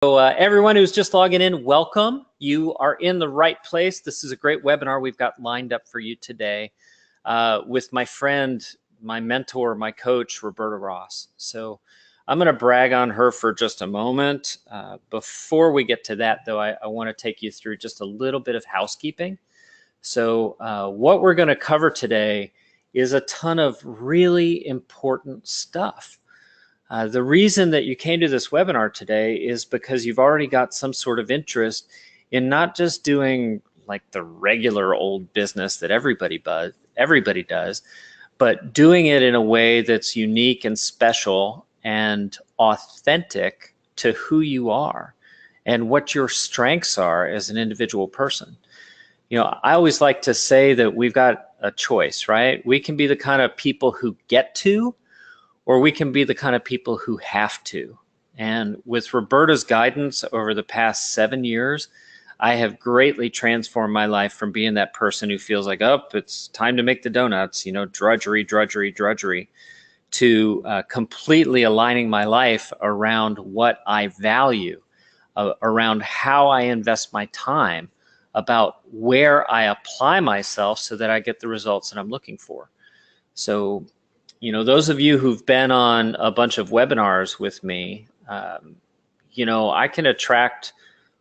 So everyone who's just logging in, welcome. You are in the right place. This is a great webinar we've got lined up for you today with my friend, my mentor, my coach, Roberta Ross. So I'm going to brag on her for just a moment. Before we get to that, though, I want to take you through just a little bit of housekeeping. So what we're going to cover today is a ton of really important stuff. The reason that you came to this webinar today is because you've already got some sort of interest in not just doing like the regular old business that everybody does, but doing it in a way that's unique and special and authentic to who you are and what your strengths are as an individual person. You know, I always like to say that we've got a choice, right? We can be the kind of people who get to, or we can be the kind of people who have to. And with Roberta's guidance over the past 7 years, I have greatly transformed my life from being that person who feels like, oh, it's time to make the donuts, you know, drudgery, to completely aligning my life around what I value, around how I invest my time, about where I apply myself so that I get the results that I'm looking for. So, you know, those of you who've been on a bunch of webinars with me, you know, I can attract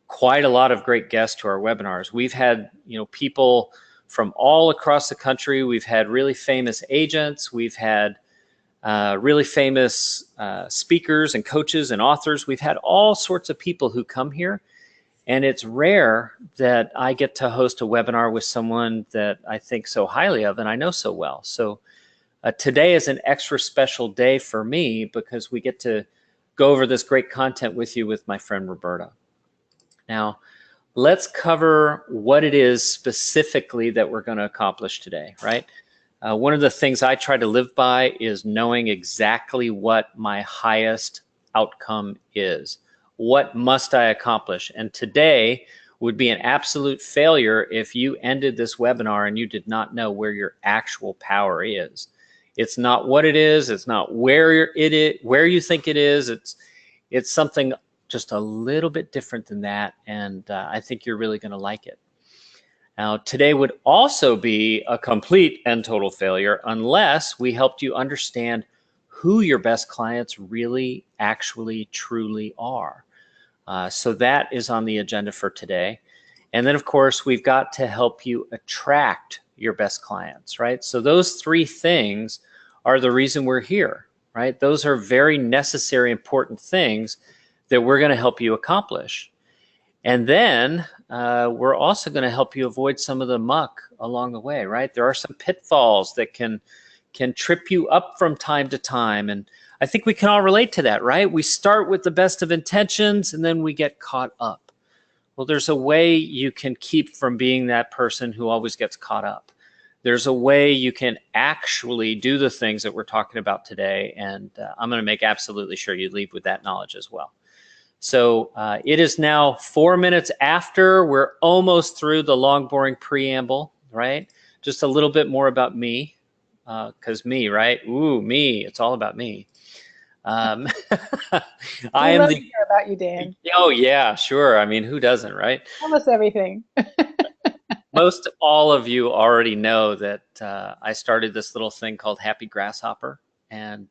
quite a lot of great guests to our webinars. We've had, you know, people from all across the country. We've had really famous agents. We've had really famous speakers and coaches and authors. We've had all sorts of people who come here. And it's rare that I get to host a webinar with someone that I think so highly of and I know so well. So today is an extra special day for me because we get to go over this great content with you with my friend Roberta. Now, let's cover what it is specifically that we're going to accomplish today, right? One of the things I try to live by is knowing exactly what my highest outcome is. What must I accomplish? And today would be an absolute failure if you ended this webinar and you did not know where your actual power is. It's not what it is. It's not where it is, where you think it is. It's something just a little bit different than that, and I think you're really going to like it. Now, today would also be a complete and total failure unless we helped you understand who your best clients really, actually, truly are. So that is on the agenda for today. And then, of course, we've got to help you attract your best clients, right? So those three things are the reason we're here, right? Those are very necessary, important things that we're going to help you accomplish. And then we're also going to help you avoid some of the muck along the way, right? There are some pitfalls that can trip you up from time to time. And I think we can all relate to that, right? We start with the best of intentions and then we get caught up. Well, there's a way you can keep from being that person who always gets caught up. There's a way you can actually do the things that we're talking about today, and I'm going to make absolutely sure you leave with that knowledge as well. So it is now 4 minutes after. We're almost through the long, boring preamble, right? Just a little bit more about me, because me, right? Ooh, me. It's all about me. I love to hear about you, Dan. Oh, yeah, sure. I mean, who doesn't, right? Tell us everything. Most all of you already know that I started this little thing called Happy Grasshopper. And,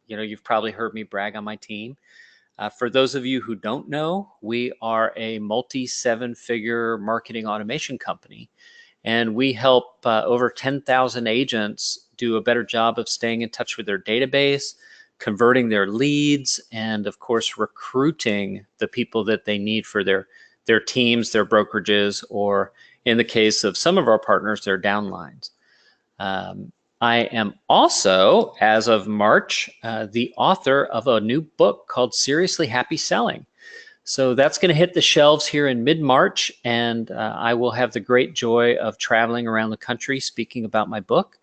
you know, you've probably heard me brag on my team. For those of you who don't know, we are a multi-7-figure marketing automation company. And we help over 10,000 agents do a better job of staying in touch with their database, converting their leads, and of course, recruiting the people that they need for their teams, their brokerages, or in the case of some of our partners, their downlines. I am also, as of March, the author of a new book called Seriously Happy Selling. So that's going to hit the shelves here in mid-March, and I will have the great joy of traveling around the country speaking about my book.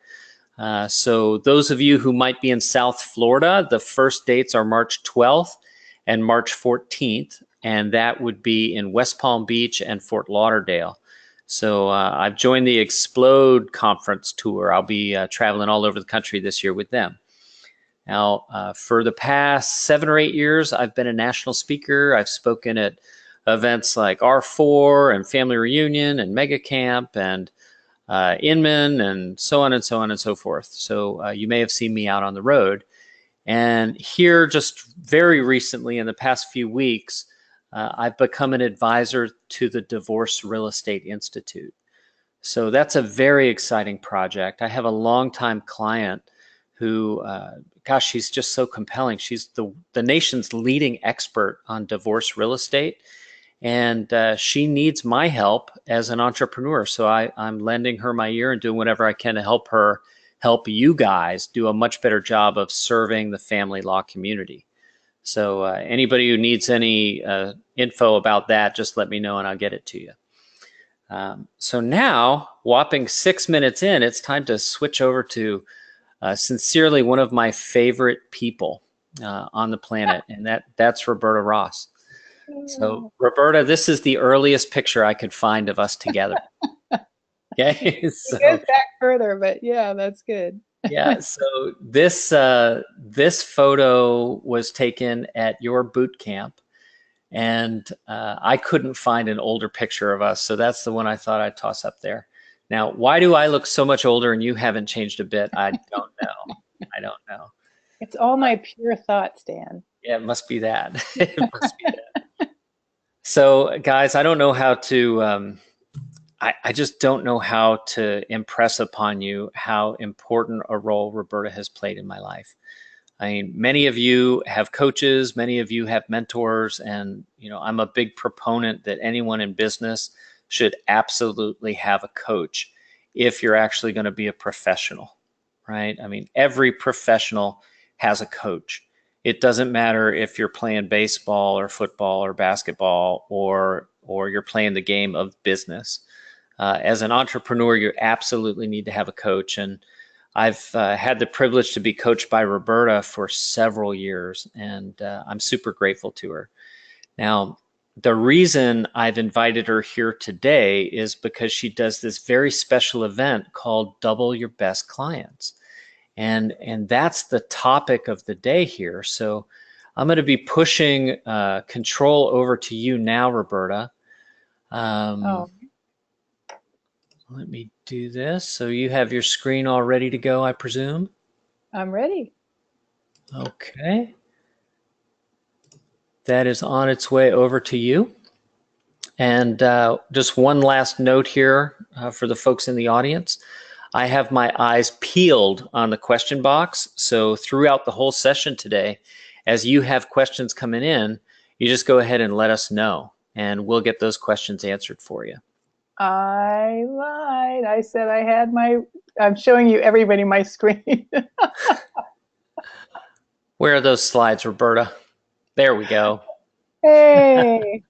So those of you who might be in South Florida, the first dates are March 12th and March 14th, and that would be in West Palm Beach and Fort Lauderdale. So I've joined the Explode conference tour. I'll be traveling all over the country this year with them. Now, for the past 7 or 8 years, I've been a national speaker. I've spoken at events like R4 and Family Reunion and Mega Camp and Inman and so on and so on and so forth. So you may have seen me out on the road. And here, just very recently, in the past few weeks, I've become an advisor to the Divorce Real Estate Institute. So that's a very exciting project. I have a longtime client who, gosh, she's just so compelling. She's the nation's leading expert on divorce real estate, and she needs my help as an entrepreneur. So I'm lending her my ear and doing whatever I can to help her help you guys do a much better job of serving the family law community. So anybody who needs any info about that, just let me know and I'll get it to you. So now, whopping 6 minutes in, it's time to switch over to sincerely one of my favorite people on the planet, and that's Roberta Ross. So Roberta, this is the earliest picture I could find of us together. Okay, so, it goes back further, but yeah, that's good. Yeah, so this photo was taken at your boot camp, and I couldn't find an older picture of us, so that's the one I thought I'd toss up there. Now, why do I look so much older and you haven't changed a bit? I don't know. I don't know. It's all my pure thoughts, Dan. Yeah, it must be that. It must be that. So, guys, I don't know how to. I just don't know how to impress upon you how important a role Roberta has played in my life. I mean, many of you have coaches, many of you have mentors, and I'm a big proponent that anyone in business should absolutely have a coach if you're actually going to be a professional, right? I mean, every professional has a coach. It doesn't matter if you're playing baseball or football or basketball or you're playing the game of business. As an entrepreneur, you absolutely need to have a coach. And I've had the privilege to be coached by Roberta for several years, and I'm super grateful to her. Now, the reason I've invited her here today is because she does this very special event called Double Your Best Clients. And that's the topic of the day here. So I'm going to be pushing control over to you now, Roberta. Let me do this. So you have your screen all ready to go, I presume? I'm ready. Okay. That is on its way over to you. And just one last note here for the folks in the audience. I have my eyes peeled on the question box. So throughout the whole session today, as you have questions coming in, you just go ahead and let us know, and we'll get those questions answered for you. I lied. I said I had I'm showing you everybody my screen. Where are those slides, Roberta? There we go. Hey.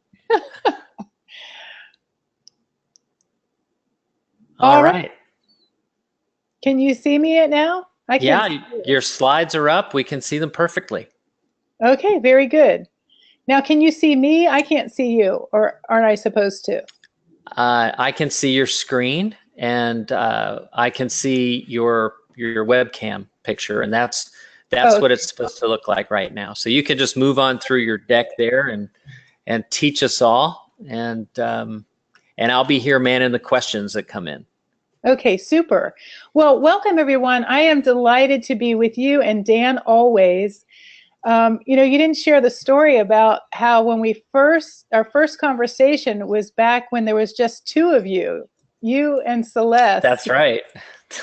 All right. Can you see me now? I can't. Yeah, your slides are up. We can see them perfectly. Okay, very good. Now, can you see me? I can't see you, or aren't I supposed to? I can see your screen, and I can see your webcam picture, and that's what it's supposed to look like right now. So you can just move on through your deck there and teach us all, and I'll be here manning the questions that come in. Okay, super. Well, welcome everyone. I am delighted to be with you and Dan always. You didn't share the story about how when our first conversation was back when there was just two of you and Celeste. That's right.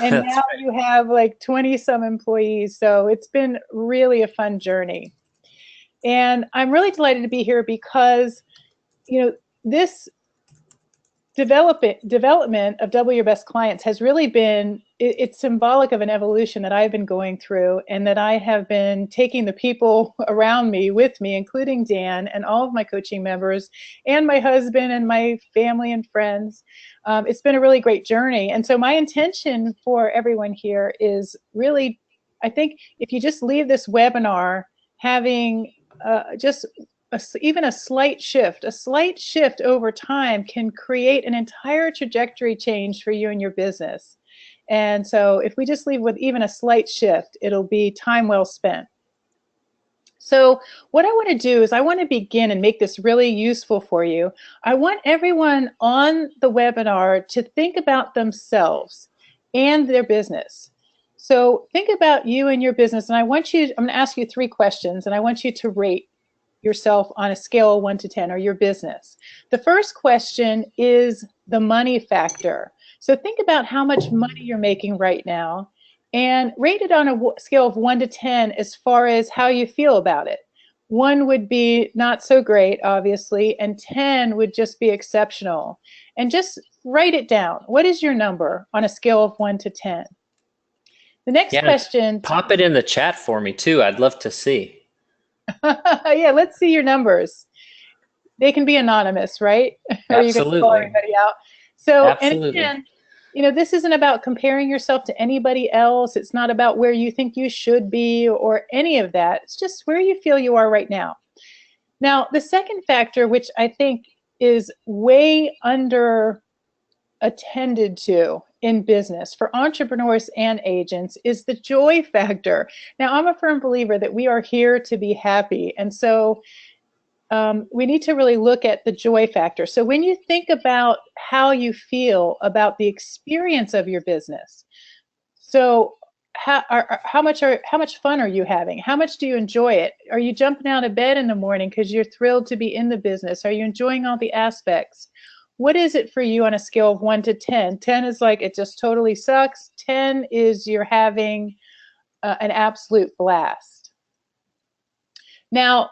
And now you have like 20 some employees. So it's been really a fun journey. And I'm really delighted to be here because, this development of Double Your Best Clients has really been, it's symbolic of an evolution that I've been going through, and that I have been taking the people around me with me, including Dan and all of my coaching members and my husband and my family and friends. It's been a really great journey. And so my intention for everyone here is really, I think if you just leave this webinar having even a slight shift over time can create an entire trajectory change for you and your business. And so if we just leave with even a slight shift, it'll be time well spent. So what I want to do is I want to begin and make this really useful for you. I want everyone on the webinar to think about themselves and their business. So think about you and your business, and I'm going to ask you 3 questions, and I want you to rate yourself on a scale of 1 to 10, or your business. The first question is the money factor. So think about how much money you're making right now, and rate it on a scale of 1 to 10 as far as how you feel about it. 1 would be not so great, obviously, and 10 would just be exceptional. And just write it down. What is your number on a scale of 1 to 10? The next question. Pop it in the chat for me too. I'd love to see. Yeah, let's see your numbers. They can be anonymous, right? Or you can call everybody out. So, absolutely. And again, you know, this isn't about comparing yourself to anybody else. It's not about where you think you should be or any of that. It's just where you feel you are right now. Now, the second factor, which I think is way under attended to in business for entrepreneurs and agents, is the joy factor. Now, I'm a firm believer that we are here to be happy. And so we need to really look at the joy factor. So when you think about how you feel about the experience of your business, so how much fun are you having? How much do you enjoy it? Are you jumping out of bed in the morning because you're thrilled to be in the business? Are you enjoying all the aspects? What is it for you on a scale of 1 to 10? 10 is like it just totally sucks. 10 is you're having an absolute blast. Now,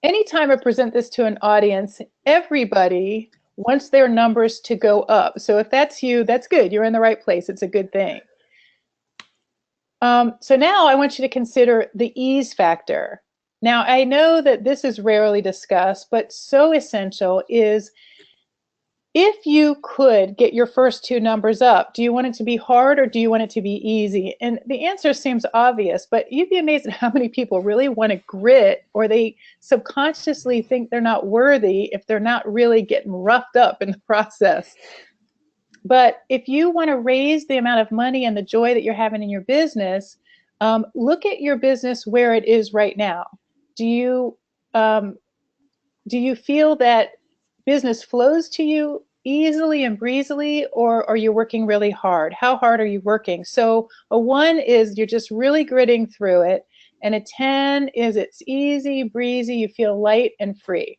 anytime I present this to an audience, everybody wants their numbers to go up. So if that's you, that's good. You're in the right place. It's a good thing. So now I want you to consider the ease factor. Now, I know that this is rarely discussed, but so essential is, if you could get your first 2 numbers up, do you want it to be hard or do you want it to be easy? And the answer seems obvious, but you'd be amazed at how many people really want to grit, or they subconsciously think they're not worthy if they're not really getting roughed up in the process. But if you want to raise the amount of money and the joy that you're having in your business, look at your business where it is right now. Do you feel that business flows to you easily and breezily, or are you working really hard? How hard are you working? So a 1 is you're just really gritting through it, and a 10 is it's easy, breezy, you feel light and free.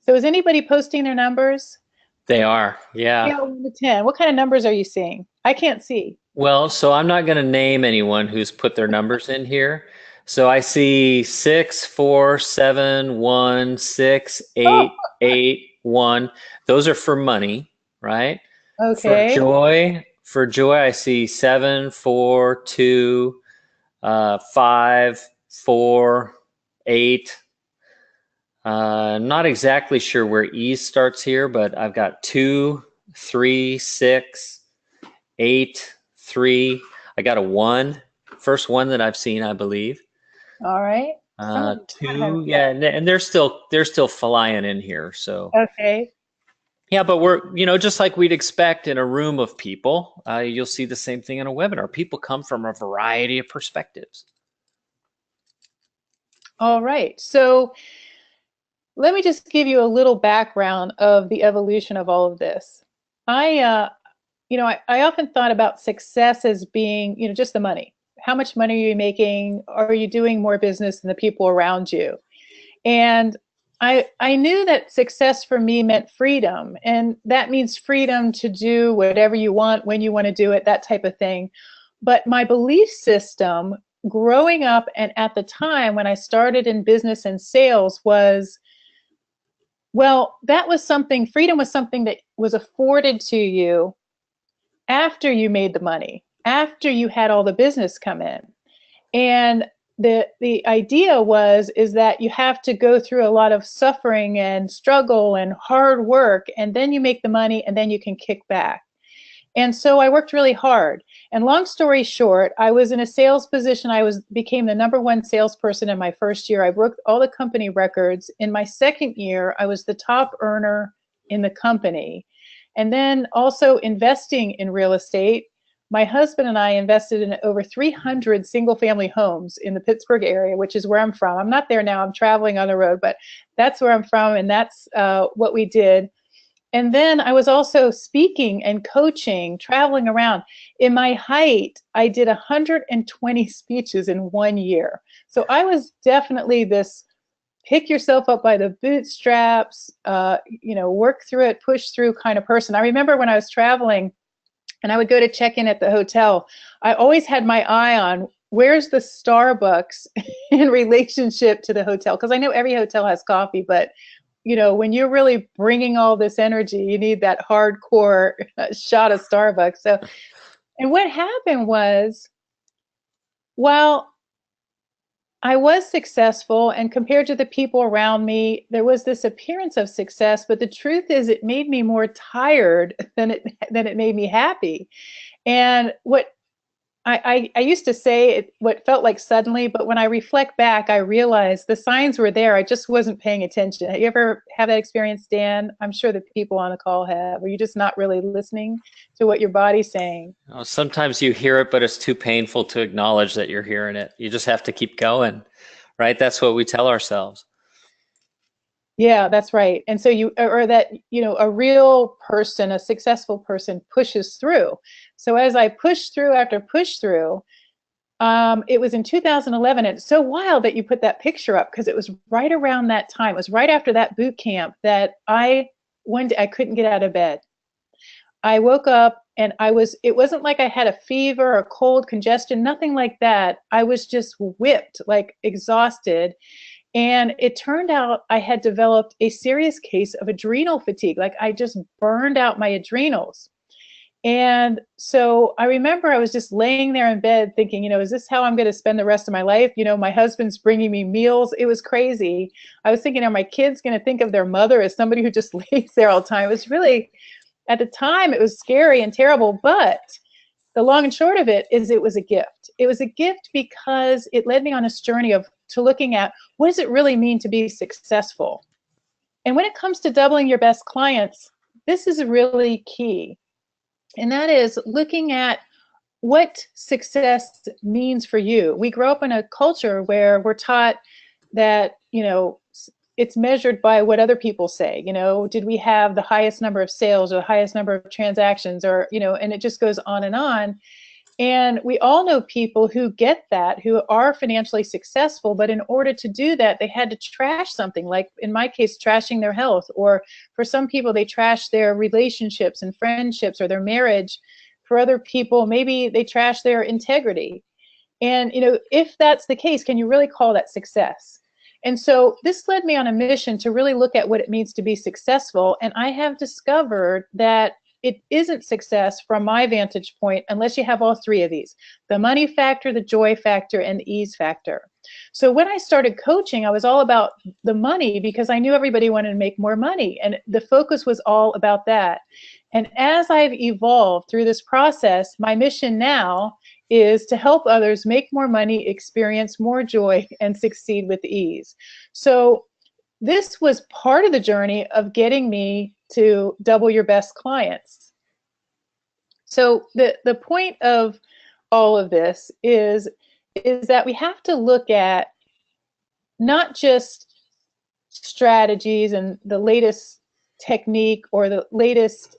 So is anybody posting their numbers? They are, yeah. Yeah, 1 to 10. What kind of numbers are you seeing? I can't see. Well, so I'm not going to name anyone who's put their numbers in here. So I see 6, 4, 7, 1, 6, 8, 8, 1. Those are for money, right? Okay. For joy, I see 7, 4, 2, 5, 4, 8. Not exactly sure where ease starts here, but I've got 2, 3, 6, 8, 3. I got a 1. First 1 that I've seen, I believe. All right. 2, yeah, and they're still flying in here. So okay. Yeah, but we're, just like we'd expect in a room of people, you'll see the same thing in a webinar. People come from a variety of perspectives. All right. So let me just give you a little background of the evolution of all of this. I often thought about success as being, just the money. How much money are you making? Are you doing more business than the people around you? And I knew that success for me meant freedom, and that means freedom to do whatever you want, when you want to do it, that type of thing. But my belief system growing up and at the time when I started in business and sales was, well, that was something, freedom was something that was afforded to you after you made the money, after you had all the business come in. And the idea is that you have to go through a lot of suffering and struggle and hard work, and then you make the money, and then you can kick back. And so I worked really hard. And long story short, I was in a sales position. Became the #1 salesperson in my first year. I broke all the company records. In my second year, I was the top earner in the company. And then also investing in real estate. My husband and I invested in over 300 single family homes in the Pittsburgh area, which is where I'm from. I'm not there now, I'm traveling on the road, but that's where I'm from, and that's what we did. And then I was also speaking and coaching, traveling around. In my height, I did 120 speeches in 1 year. So I was definitely this pick yourself up by the bootstraps, work through it, push through kind of person. I remember when I was traveling and I would go to check in at the hotel, I always had my eye on where's the Starbucks in relationship to the hotel, because I know every hotel has coffee, but when you're really bringing all this energy, you need that hardcore shot of Starbucks. So, and what happened was, while I was successful, and compared to the people around me, there was this appearance of success, but the truth is it made me more tired than it made me happy. And what I used to say what felt like suddenly, but when I reflect back, I realized the signs were there. I just wasn't paying attention. Have you ever had that experience, Dan? I'm sure the people on the call have. Were you just not really listening to what your body's saying? Sometimes you hear it, but it's too painful to acknowledge that you're hearing it. You just have to keep going, right? That's what we tell ourselves. Yeah, that's right. And so a real person, a successful person pushes through. So as I pushed through after push through, it was in 2011. And it's so wild that you put that picture up, because it was right around that time. It was right after that boot camp that one day I couldn't get out of bed. I woke up and it wasn't like I had a fever or cold, congestion, nothing like that. I was just whipped, like exhausted. And it turned out I had developed a serious case of adrenal fatigue. Like I just burned out my adrenals. And so I remember I was just laying there in bed thinking, is this how I'm going to spend the rest of my life? My husband's bringing me meals. It was crazy. I was thinking, are my kids going to think of their mother as somebody who just lays there all the time? It was really, at the time, it was scary and terrible. But the long and short of it is it was a gift. It was a gift because it led me on this journey to looking at what does it really mean to be successful. And when it comes to doubling your best clients, this is really key. And that is looking at what success means for you. We grow up in a culture where we're taught that, it's measured by what other people say. Did we have the highest number of sales or the highest number of transactions, or, and it just goes on and on. And we all know people who get that, who are financially successful, but in order to do that, they had to trash something, like in my case, trashing their health, or for some people, they trash their relationships and friendships or their marriage. For other people, maybe they trash their integrity. And, if that's the case, can you really call that success? And so this led me on a mission to really look at what it means to be successful. And I have discovered that it isn't success from my vantage point unless you have all three of these: the money factor, the joy factor, and the ease factor. So when I started coaching, I was all about the money because I knew everybody wanted to make more money, and the focus was all about that. And as I've evolved through this process, my mission now is to help others make more money, experience more joy, and succeed with ease. So this was part of the journey of getting me to double your best clients. So the point of all of this is that we have to look at not just strategies and the latest technique or the latest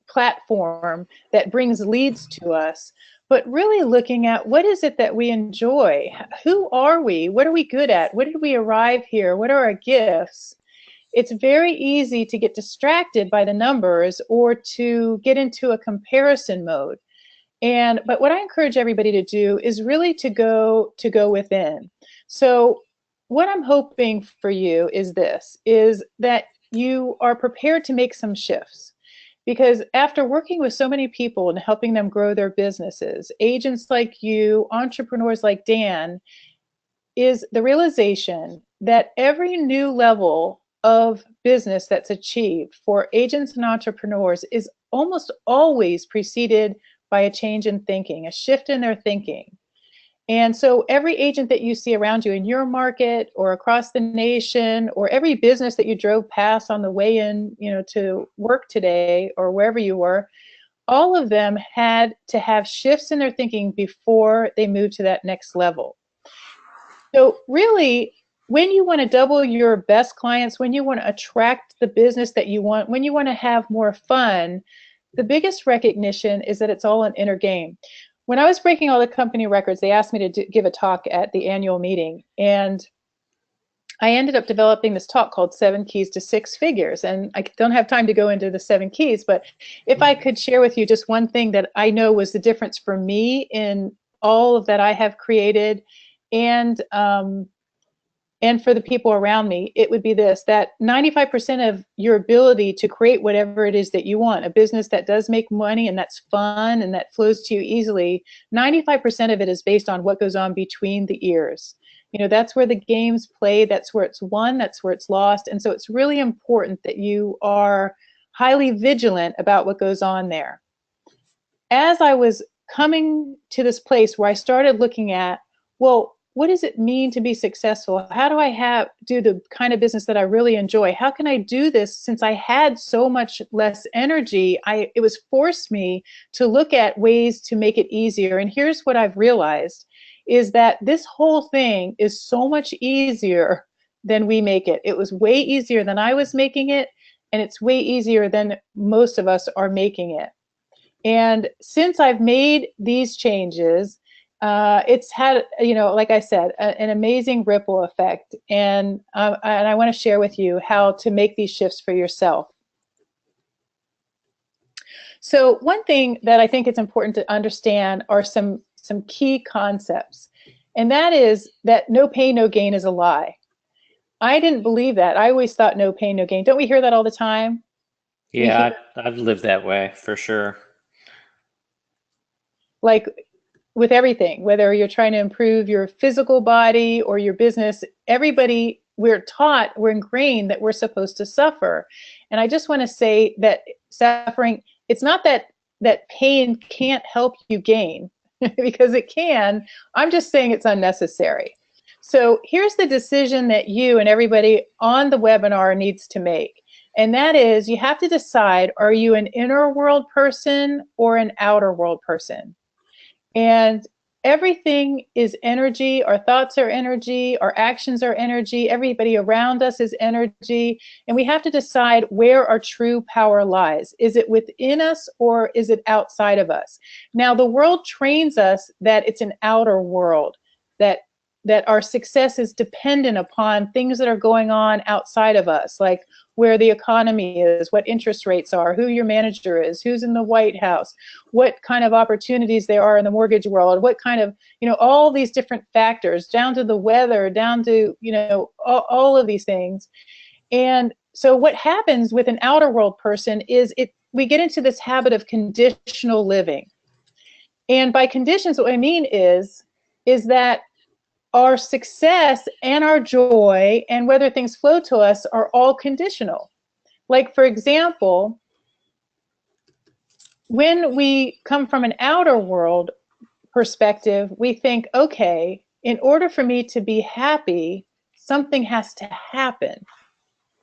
platform that brings leads to us, but really looking at what is it that we enjoy? Who are we? What are we good at? What did we arrive here? What are our gifts? It's very easy to get distracted by the numbers or to get into a comparison mode. But what I encourage everybody to do is really to go within. So what I'm hoping for you is that you are prepared to make some shifts. Because after working with so many people and helping them grow their businesses, agents like you, entrepreneurs like Dan, is the realization that every new level of business that's achieved for agents and entrepreneurs is almost always preceded by a change in thinking, a shift in their thinking. And so every agent that you see around you in your market or across the nation, or every business that you drove past on the way in, to work today or wherever you were, all of them had to have shifts in their thinking before they moved to that next level. So really, when you want to double your best clients, when you want to attract the business that you want, when you want to have more fun, the biggest recognition is that it's all an inner game. When I was breaking all the company records, they asked me to give a talk at the annual meeting, and I ended up developing this talk called 7 Keys to 6 Figures. And I don't have time to go into the 7 keys, but if I could share with you just one thing that I know was the difference for me in all of that I have created, and for the people around me, it would be this: that 95% of your ability to create whatever it is that you want, a business that does make money and that's fun and that flows to you easily, 95% of it is based on what goes on between the ears. That's where the game's played, that's where it's won, that's where it's lost. And so it's really important that you are highly vigilant about what goes on there. As I was coming to this place where I started looking at, well, what does it mean to be successful? How do I do the kind of business that I really enjoy? How can I do this since I had so much less energy? It was forced me to look at ways to make it easier. And here's what I've realized is that this whole thing is so much easier than we make it. It was way easier than I was making it, and it's way easier than most of us are making it. And since I've made these changes, it's had, like I said, an amazing ripple effect. And I want to share with you how to make these shifts for yourself. So one thing that I think it's important to understand are some key concepts. And that is that no pain, no gain is a lie. I didn't believe that. I always thought no pain, no gain. Don't we hear that all the time? Yeah, I've lived that way for sure. Like with everything, whether you're trying to improve your physical body or your business, everybody, we're ingrained that we're supposed to suffer. And I just want to say that suffering, it's not that pain can't help you gain, because it can. I'm just saying it's unnecessary. So here's the decision that you and everybody on the webinar needs to make. And that is, you have to decide, are you an inner world person or an outer world person? And everything is energy. Our thoughts are energy. Our actions are energy. Everybody around us is energy. And we have to decide where our true power lies. Is it within us or is it outside of us? Now, the world trains us that it's an outer world, that our success is dependent upon things that are going on outside of us, like where the economy is, what interest rates are, who your manager is, who's in the White House, what kind of opportunities there are in the mortgage world, what kind of, all these different factors, down to the weather, down to, all of these things. And so what happens with an outer world person is we get into this habit of conditional living. And by conditions, what I mean is that our success and our joy and whether things flow to us are all conditional. Like, for example, when we come from an outer world perspective, we think, okay, in order for me to be happy, something has to happen.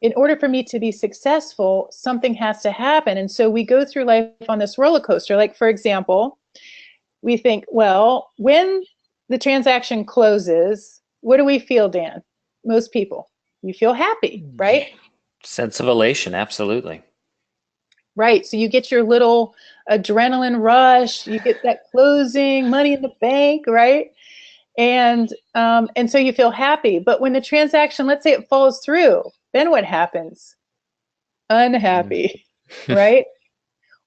In order for me to be successful, something has to happen. And so we go through life on this roller coaster. Like, for example, we think, well, when the transaction closes, what do we feel, Dan? Most people, you feel happy, right? Sense of elation, absolutely. Right. So you get your little adrenaline rush, you get that closing, money in the bank, right? And so you feel happy. But when the transaction, let's say it falls through, then what happens? Unhappy, right?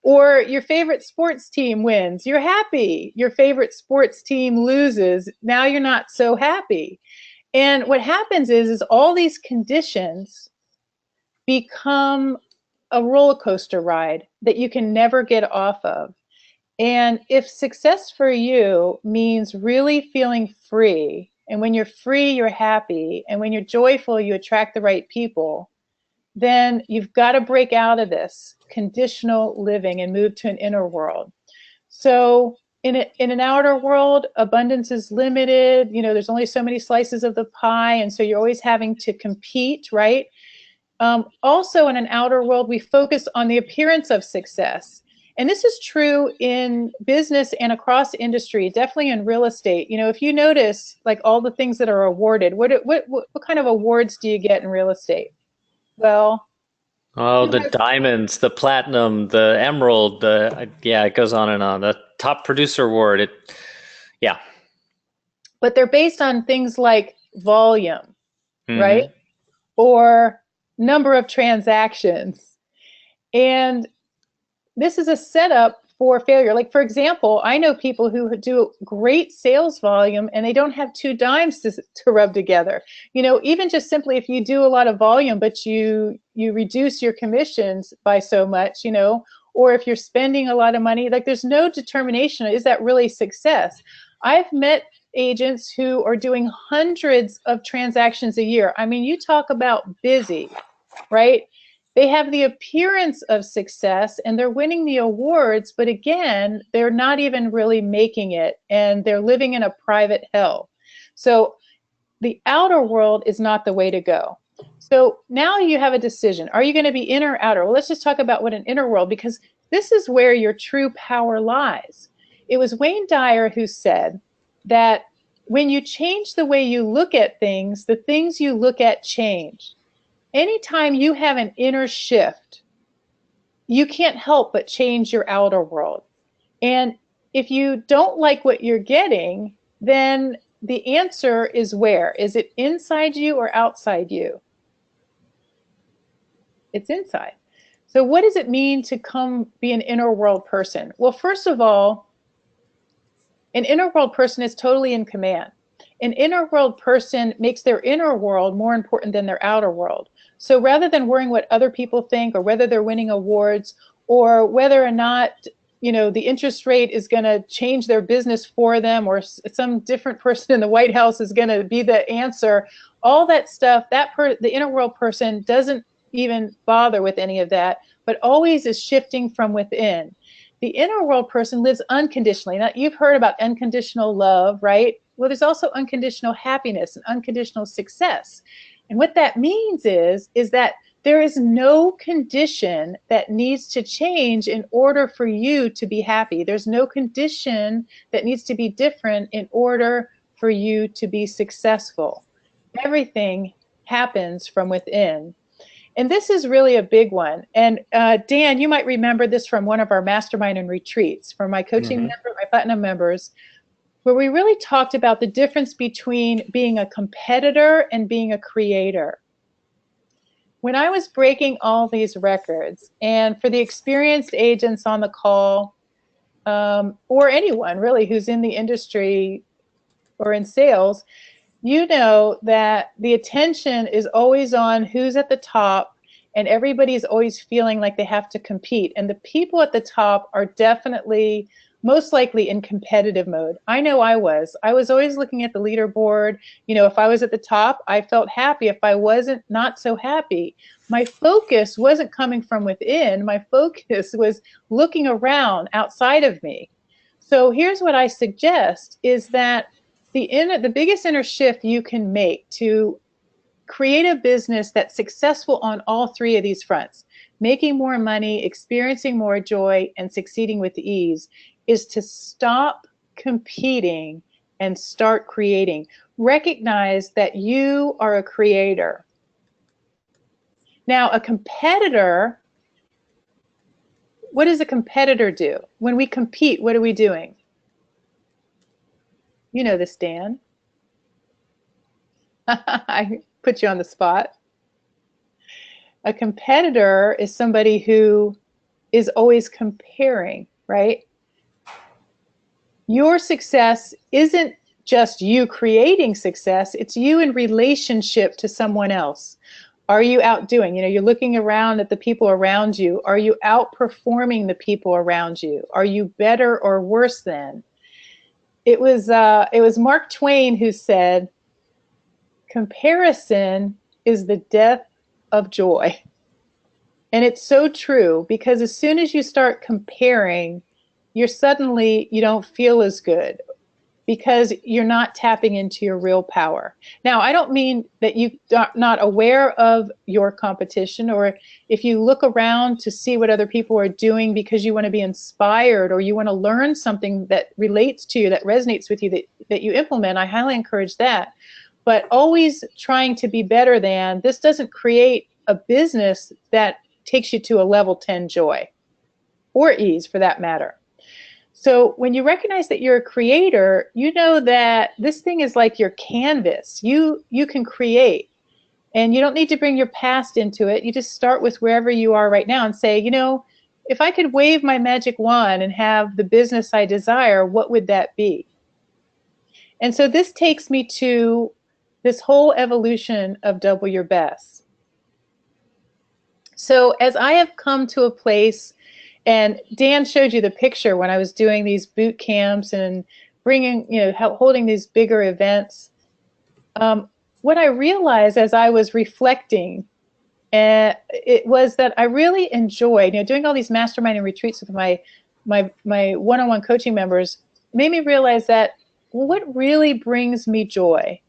Or your favorite sports team wins, you're happy. Your favorite sports team loses, now you're not so happy. And what happens is all these conditions become a roller coaster ride that you can never get off of. And if success for you means really feeling free, and when you're free, you're happy, and when you're joyful, you attract the right people, then you've got to break out of this conditional living and move to an inner world. So in an outer world, abundance is limited. You know, there's only so many slices of the pie, and so you're always having to compete, right? Also, in an outer world, we focus on the appearance of success. And this is true in business and across industry, definitely in real estate. You know, if you notice, like all the things that are awarded, what kind of awards do you get in real estate? Well, Oh, the diamonds, the platinum, the emerald, the yeah, it goes on and on. The top producer award. Yeah. but they're based on things like volume, right? Hmm. Or number of transactions. And this is a setup for failure. Like, for example, I know people who do great sales volume and they don't have two dimes to rub together. You know, even just simply if you do a lot of volume, but you reduce your commissions by so much, you know, or if you're spending a lot of money, like there's no determination. Is that really success? I've met agents who are doing hundreds of transactions a year. I mean, you talk about busy, right? They have the appearance of success and they're winning the awards, but again, they're not even really making it and they're living in a private hell. So the outer world is not the way to go. So now you have a decision. Are you going to be inner or outer? Well, let's just talk about what an inner world, because this is where your true power lies. It was Wayne Dyer who said that when you change the way you look at things, the things you look at change. Anytime you have an inner shift, you can't help but change your outer world. And if you don't like what you're getting, then the answer is where? Is it inside you or outside you? It's inside. So what does it mean to come be an inner world person? Well, first of all, an inner world person is totally in command. An inner world person makes their inner world more important than their outer world. So rather than worrying what other people think or whether they're winning awards or whether or not, you know, the interest rate is going to change their business for them or some different person in the White House is going to be the answer, all that stuff, the inner world person doesn't even bother with any of that, but always is shifting from within. The inner world person lives unconditionally. Now, you've heard about unconditional love, right? Well, there's also unconditional happiness and unconditional success. And what that means is that there is no condition that needs to change in order for you to be happy. There's no condition that needs to be different in order for you to be successful. Everything happens from within. And this is really a big one. And Dan, you might remember this from one of our mastermind and retreats for my coaching member, my platinum members, where we really talked about the difference between being a competitor and being a creator. When I was breaking all these records, and for the experienced agents on the call, or anyone really who's in the industry or in sales, you know that the attention is always on who's at the top, and everybody's always feeling like they have to compete. And the people at the top are definitely most likely in competitive mode. I know I was always looking at the leaderboard. You know, if I was at the top, I felt happy. If I wasn't, not so happy. My focus wasn't coming from within. My focus was looking around outside of me. So here's what I suggest is that the biggest inner shift you can make to create a business that's successful on all three of these fronts, making more money, experiencing more joy, and succeeding with ease, is to stop competing and start creating. Recognize that you are a creator. Now, a competitor, what does a competitor do? When we compete, what are we doing? You know this, Dan. I put you on the spot. A competitor is somebody who is always comparing, right? Your success isn't just you creating success, it's you in relationship to someone else. Are you outdoing? You know, you're looking around at the people around you. Are you outperforming the people around you? Are you better or worse than? It was Mark Twain who said, comparison is the death of joy. And it's so true, because as soon as you start comparing, you don't feel as good because you're not tapping into your real power. Now, I don't mean that you're not aware of your competition, or if you look around to see what other people are doing because you want to be inspired or you want to learn something that relates to you, that resonates with you, that you implement. I highly encourage that. But always trying to be better than, this doesn't create a business that takes you to a level 10 joy or ease for that matter. So when you recognize that you're a creator, you know that this thing is like your canvas. You can create, and you don't need to bring your past into it. You just start with wherever you are right now and say, you know, if I could wave my magic wand and have the business I desire, what would that be? And so this takes me to this whole evolution of double your best. So as I have come to a place, and Dan showed you the picture when I was doing these boot camps and bringing, holding these bigger events. What I realized as I was reflecting, it was that I really enjoyed, doing all these mastermind and retreats with my one-on-one coaching members, made me realize that what really brings me joy,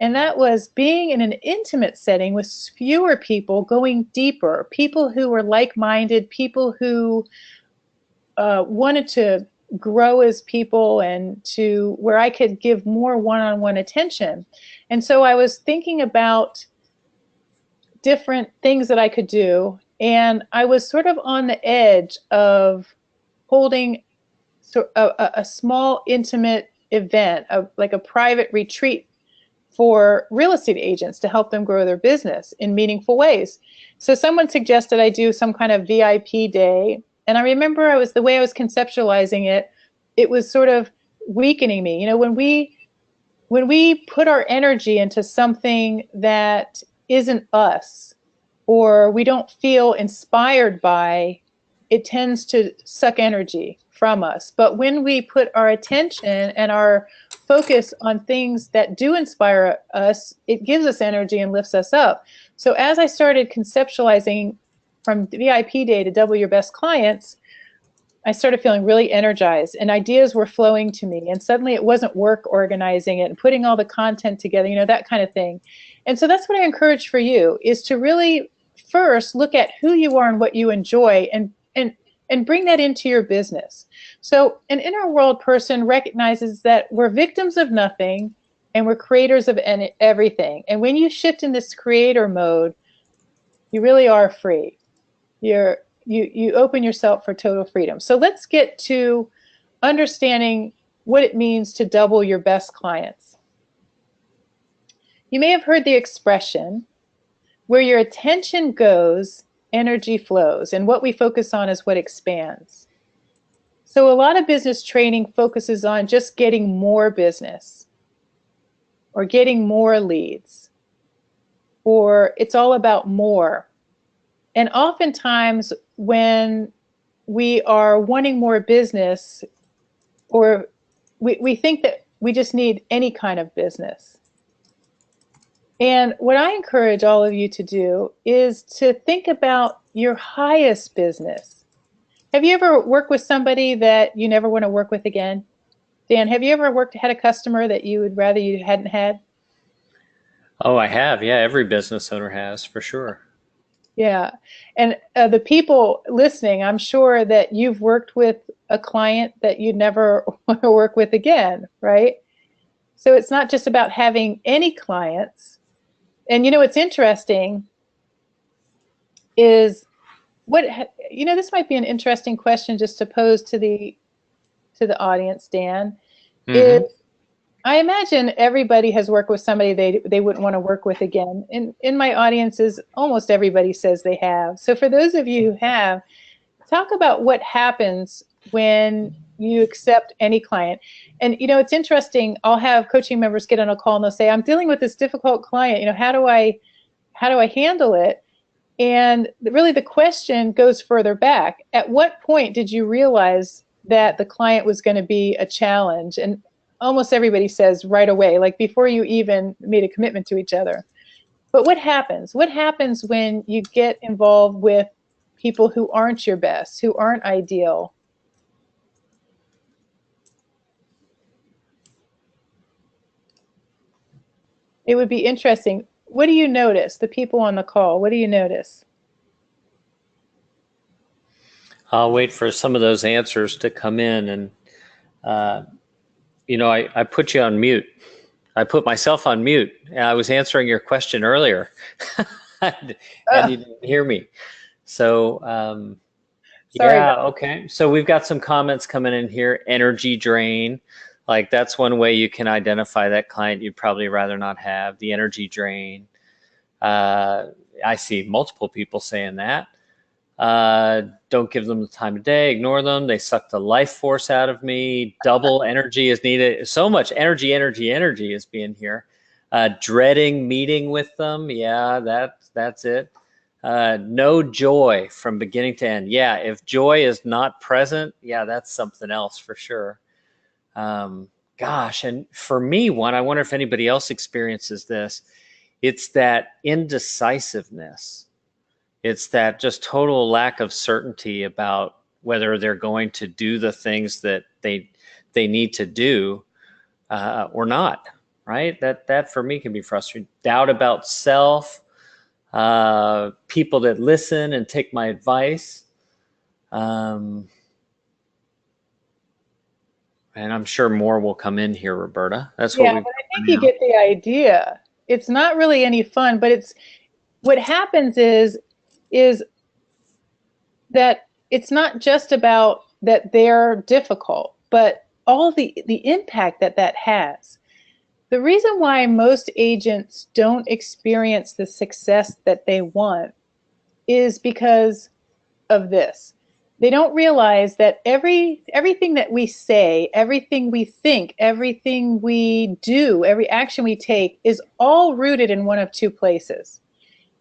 and that was being in an intimate setting with fewer people, going deeper, people who were like-minded, people who wanted to grow as people, and to where I could give more one-on-one attention. And so I was thinking about different things that I could do, and I was sort of on the edge of holding a small intimate event, like a private retreat for real estate agents to help them grow their business in meaningful ways. So someone suggested I do some kind of VIP day. And I remember the way I was conceptualizing it, it was sort of weakening me. When we put our energy into something that isn't us, or we don't feel inspired by, it tends to suck energy from us. But when we put our attention and our focus on things that do inspire us, it gives us energy and lifts us up. So as I started conceptualizing from VIP day to double your best clients, I started feeling really energized, and ideas were flowing to me. And suddenly it wasn't work organizing it and putting all the content together, that kind of thing. And so that's what I encourage for you, is to really first look at who you are and what you enjoy, and bring that into your business. So an inner world person recognizes that we're victims of nothing and we're creators of everything. And when you shift in this creator mode, you really are free. You open yourself for total freedom. So let's get to understanding what it means to double your best clients. You may have heard the expression, where your attention goes, energy flows, and what we focus on is what expands. So a lot of business training focuses on just getting more business, or getting more leads, or it's all about more. And oftentimes when we are wanting more business, or we think that we just need any kind of business. And what I encourage all of you to do is to think about your highest business. Have you ever worked with somebody that you never want to work with again? Dan, have you ever had a customer that you would rather you hadn't had? Oh, I have. Yeah, every business owner has, for sure. Yeah. And the people listening, I'm sure that you've worked with a client that you'd never want to work with again, right? So it's not just about having any clients. And what's interesting is this might be an interesting question just to pose to the audience, Dan. Mm-hmm. Is I imagine everybody has worked with somebody they wouldn't want to work with again. In my audiences, almost everybody says they have. So for those of you who have, talk about what happens when you accept any client. And it's interesting, I'll have coaching members get on a call and they'll say, I'm dealing with this difficult client, how do I handle it? And really the question goes further back. At what point did you realize that the client was going to be a challenge? And almost everybody says right away, like before you even made a commitment to each other. But what happens? What happens when you get involved with people who aren't your best, who aren't ideal? It would be interesting. What do you notice? The people on the call, what do you notice? I'll wait for some of those answers to come in. And, I put you on mute. I put myself on mute. I was answering your question earlier and you didn't hear me. So, Sorry. yeah, okay. So we've got some comments coming in here. Energy drain. Like that's one way you can identify that client you'd probably rather not have, the energy drain. I see multiple people saying that. Don't give them the time of day, ignore them. They suck the life force out of me. Double energy is needed. So much energy is being here. Dreading meeting with them. Yeah, that's it. No joy from beginning to end. Yeah, if joy is not present, yeah, that's something else for sure. Gosh, and for me, I wonder if anybody else experiences this. It's that indecisiveness. It's that just total lack of certainty about whether they're going to do the things that they need to do or not, right? That for me can be frustrating. Doubt about self, people that listen and take my advice. And I'm sure more will come in here, Roberta. That's what but I think you get the idea. It's not really any fun, but it's what happens is that it's not just about that they're difficult, but all the impact that has. The reason why most agents don't experience the success that they want is because of this. They don't realize that everything that we say, everything we think, everything we do, every action we take is all rooted in one of two places.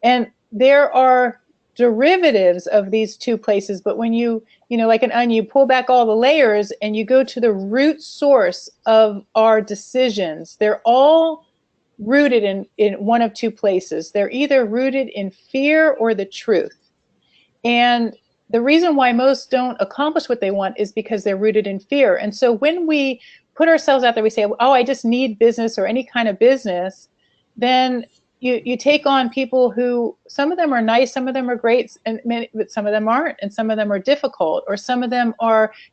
And there are derivatives of these two places, but when you like an onion, you pull back all the layers and you go to the root source of our decisions, they're all rooted in one of two places. They're either rooted in fear or the truth. And the reason why most don't accomplish what they want is because they're rooted in fear. And so when we put ourselves out there, we say, oh, I just need business or any kind of business, then you take on people who, some of them are nice, some of them are great, but some of them aren't, and some of them are difficult, or some of them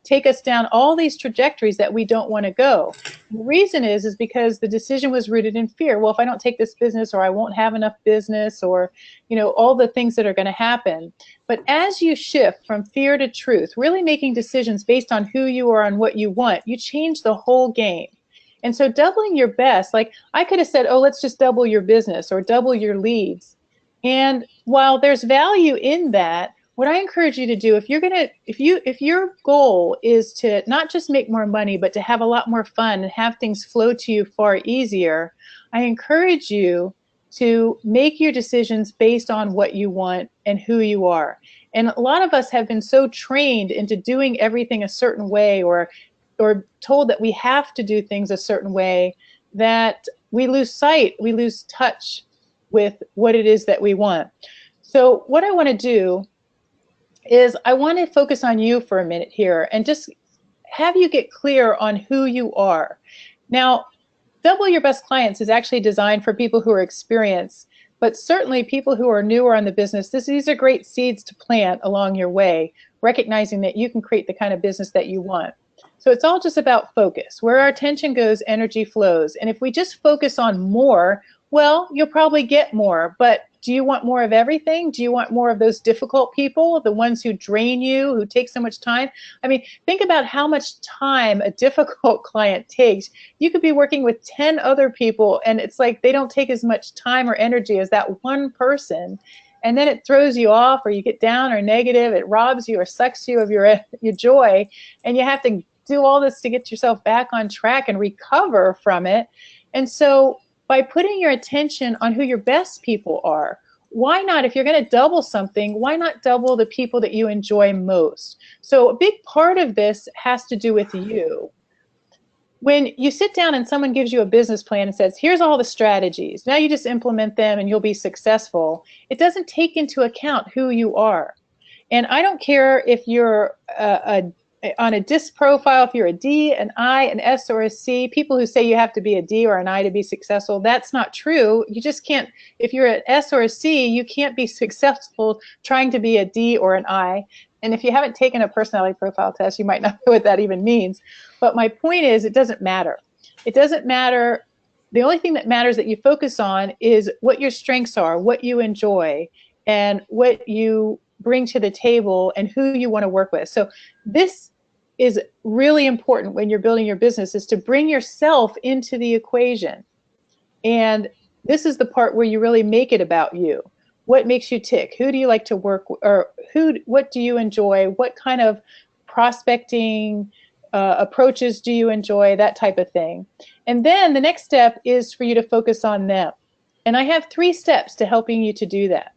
take us down all these trajectories that we don't want to go. The reason is because the decision was rooted in fear. Well, if I don't take this business, or I won't have enough business, or all the things that are going to happen. But as you shift from fear to truth, really making decisions based on who you are and what you want, you change the whole game. And so doubling your best, like I could have said, oh, let's just double your business or double your leads. And while there's value in that, what I encourage you to do, if your goal is to not just make more money, but to have a lot more fun and have things flow to you far easier, I encourage you to make your decisions based on what you want and who you are. And a lot of us have been so trained into doing everything a certain way, or told that we have to do things a certain way, that we lose sight, we lose touch with what it is that we want. So what I want to do is I want to focus on you for a minute here and just have you get clear on who you are. Now, Double Your Best Clients is actually designed for people who are experienced, but certainly people who are newer on the business. These are great seeds to plant along your way, recognizing that you can create the kind of business that you want. So it's all just about focus. Where our attention goes, energy flows. And if we just focus on more, well, you'll probably get more. But do you want more of everything? Do you want more of those difficult people, the ones who drain you, who take so much time? I mean, think about how much time a difficult client takes. You could be working with 10 other people, and it's like they don't take as much time or energy as that one person. And then it throws you off, or you get down or negative. It robs you or sucks you of your joy. And you have to do all this to get yourself back on track and recover from it. And so by putting your attention on who your best people are, why not, if you're going to double something, why not double the people that you enjoy most? So a big part of this has to do with you. When you sit down and someone gives you a business plan and says, here's all the strategies, now you just implement them and you'll be successful, it doesn't take into account who you are. And I don't care if you're a on a DISC profile, if you're a D, an I, an S, or a C, people who say you have to be a D or an I to be successful, that's not true. You just can't, if you're an S or a C, you can't be successful trying to be a D or an I. And if you haven't taken a personality profile test, you might not know what that even means. But my point is, it doesn't matter. It doesn't matter. The only thing that matters that you focus on is what your strengths are, what you enjoy, and what you bring to the table and who you want to work with. So this is really important when you're building your business, is to bring yourself into the equation. And this is the part where you really make it about you. What makes you tick? Who do you like to work with? Or what do you enjoy? What kind of prospecting approaches do you enjoy? That type of thing. And then the next step is for you to focus on them. And I have 3 steps to helping you to do that.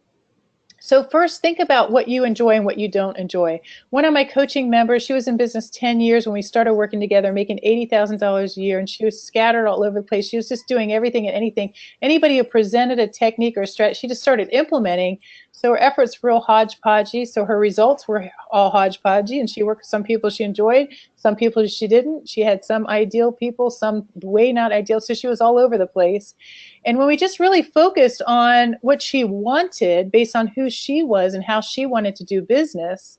So first, think about what you enjoy and what you don't enjoy. One of my coaching members, she was in business 10 years when we started working together, making $80,000 a year, and she was scattered all over the place. She was just doing everything and anything. Anybody who presented a technique or a strategy, she just started implementing. So her efforts were real hodgepodgey. So her results were all hodgepodgey, and she worked with some people she enjoyed, some people she didn't. She had some ideal people, some way not ideal. So she was all over the place. And when we just really focused on what she wanted based on who she was and how she wanted to do business,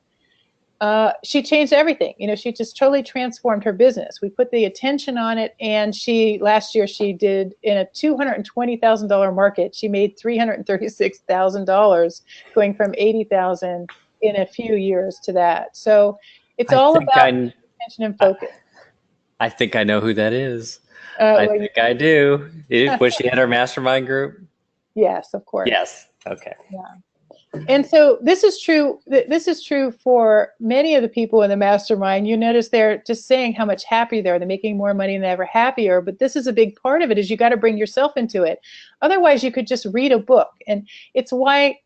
she changed everything. You know, she just totally transformed her business. We put the attention on it, and last year she did, in a $220,000 market, she made $336,000, going from $80,000 in a few years to that. So it's all about attention and focus. I think I know who that is. I think I do. Was she in our mastermind group? Yes, of course. Yes. Okay. Yeah. And so this is true. This is true for many of the people in the mastermind. You notice they're just saying how much happier they are. They're making more money and they're ever happier. But this is a big part of it, is you got to bring yourself into it. Otherwise, you could just read a book. And it's why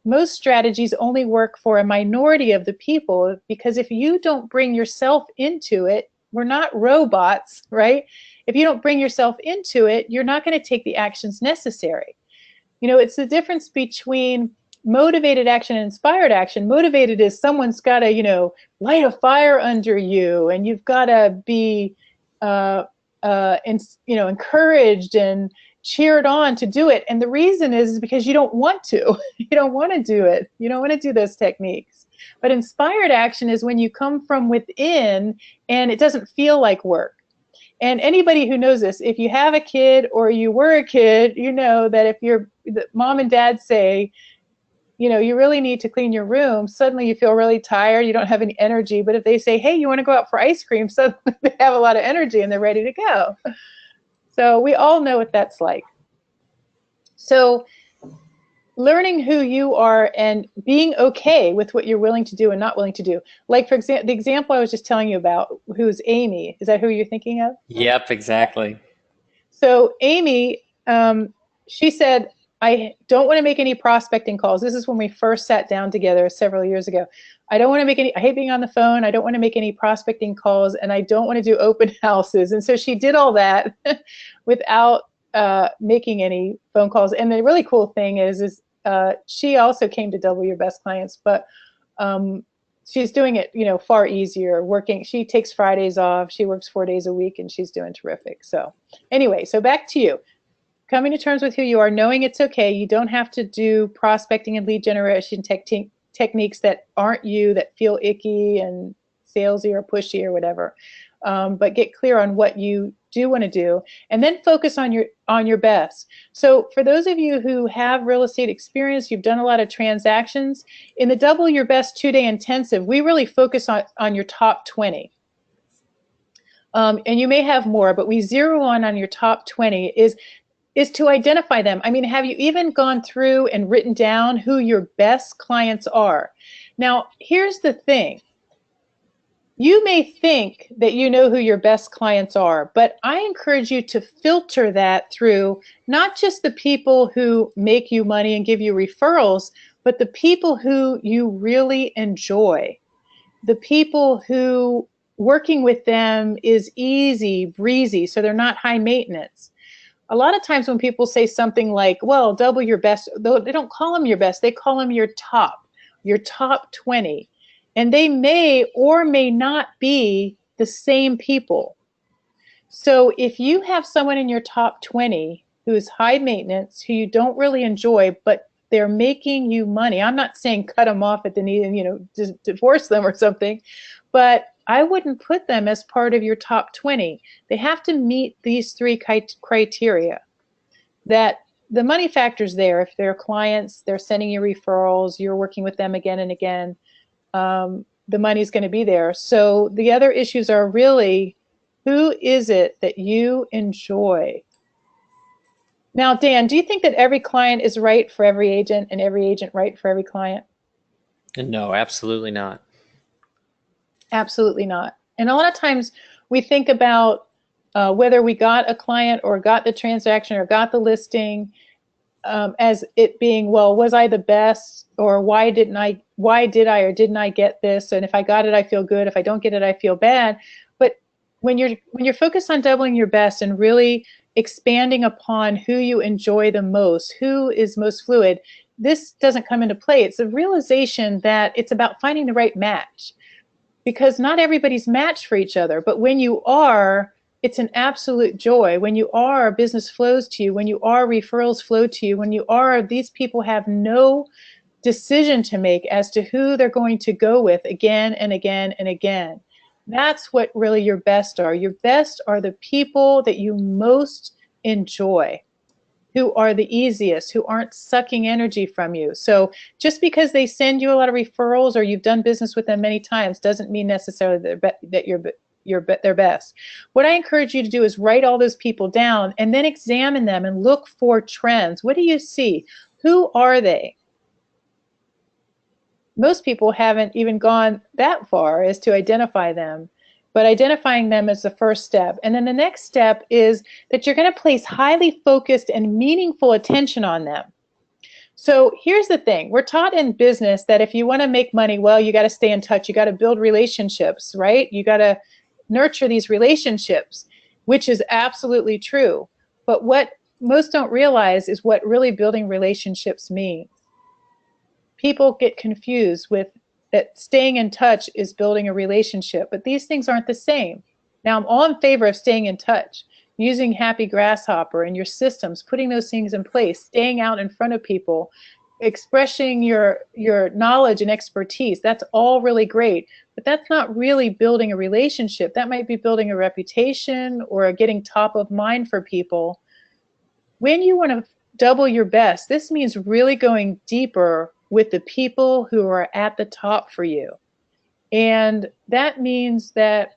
most strategies only work for a minority of the people, because if you don't bring yourself into it, we're not robots, right? If you don't bring yourself into it, you're not going to take the actions necessary. You know, it's the difference between motivated action and inspired action. Motivated is someone's got to, you know, light a fire under you, and you've got to be, encouraged and cheered on to do it. And the reason is because you don't want to. You don't want to do it. You don't want to do those techniques. But inspired action is when you come from within and it doesn't feel like work. And anybody who knows this, if you have a kid or you were a kid, you know that if the mom and dad say, you know, you really need to clean your room, suddenly you feel really tired, you don't have any energy. But if they say, hey, you want to go out for ice cream, suddenly they have a lot of energy and they're ready to go. So we all know what that's like. So learning who you are and being okay with what you're willing to do and not willing to do. Like, for example, the example I was just telling you about, who's Amy. Is that who you're thinking of? Yep, exactly. So Amy, she said, I don't want to make any prospecting calls. This is when we first sat down together several years ago. I don't want to make any, I hate being on the phone. I don't want to make any prospecting calls, and I don't want to do open houses. And so she did all that without making any phone calls. And the really cool thing is she also came to Double Your Best Clients, but she's doing it, you know, far easier. Working, she takes Fridays off. She works 4 days a week, and she's doing terrific. So anyway, so back to you. Coming to terms with who you are, knowing it's okay. You don't have to do prospecting and lead generation techniques that aren't you, that feel icky and salesy or pushy or whatever. But get clear on what you do want to do, and then focus on your best. So for those of you who have real estate experience, you've done a lot of transactions, in the Double Your Best 2-day intensive, we really focus on your top 20. And you may have more, but we zero on your top 20 is to identify them. I mean, have you even gone through and written down who your best clients are? Now, here's the thing. You may think that you know who your best clients are, but I encourage you to filter that through not just the people who make you money and give you referrals, but the people who you really enjoy. The people who working with them is easy, breezy, so they're not high maintenance. A lot of times when people say something like, well, double your best, they don't call them your best, they call them your top 20. And they may or may not be the same people. So if you have someone in your top 20 who is high maintenance, who you don't really enjoy, but they're making you money, I'm not saying cut them off at the knee and, just divorce them or something, but I wouldn't put them as part of your top 20. They have to meet these three criteria. That the money factor's there. If they're clients, they're sending you referrals, you're working with them again and again, the money's going to be there. So the other issues are really, who is it that you enjoy? Now, Dan, do you think that every client is right for every agent and every agent right for every client? No, absolutely not. Absolutely not. And a lot of times we think about whether we got a client or got the transaction or got the listing as it being, well, was I the best, or why did I or didn't I get this? And if I got it, I feel good. If I don't get it, I feel bad. But when you're focused on doubling your best and really expanding upon who you enjoy the most, who is most fluid, this doesn't come into play. It's a realization that it's about finding the right match, because not everybody's matched for each other. But when you are, it's an absolute joy. When you are, business flows to you. When you are, referrals flow to you. When you are, these people have no decision to make as to who they're going to go with again and again and again. That's what really your best are. Your best are the people that you most enjoy, who are the easiest, who aren't sucking energy from you. So just because they send you a lot of referrals or you've done business with them many times doesn't mean necessarily that you're their best. What I encourage you to do is write all those people down and then examine them and look for trends. What do you see? Who are they? Most people haven't even gone that far as to identify them, but identifying them is the first step. And then the next step is that you're going to place highly focused and meaningful attention on them. So here's the thing. We're taught in business that if you want to make money, well, you got to stay in touch. You got to build relationships, right? You got to nurture these relationships, which is absolutely true. But what most don't realize is what really building relationships means. People get confused with that staying in touch is building a relationship, but these things aren't the same. Now, I'm all in favor of staying in touch, using Happy Grasshopper and your systems, putting those things in place, staying out in front of people, expressing your knowledge and expertise. That's all really great, but that's not really building a relationship. That might be building a reputation or getting top of mind for people. When you want to double your best, this means really going deeper with the people who are at the top for you. And that means that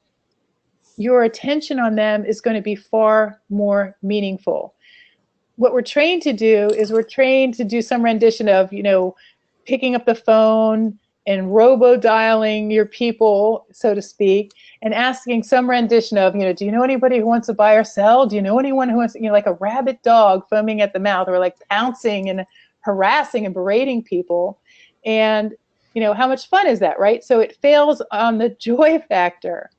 your attention on them is going to be far more meaningful. What we're trained to do is we're trained to do some rendition of, picking up the phone and robo-dialing your people, so to speak, and asking some rendition of, do you know anybody who wants to buy or sell? Do you know anyone who wants, like a rabid dog foaming at the mouth, or like pouncing and harassing and berating people. And, how much fun is that, right? So it fails on the joy factor.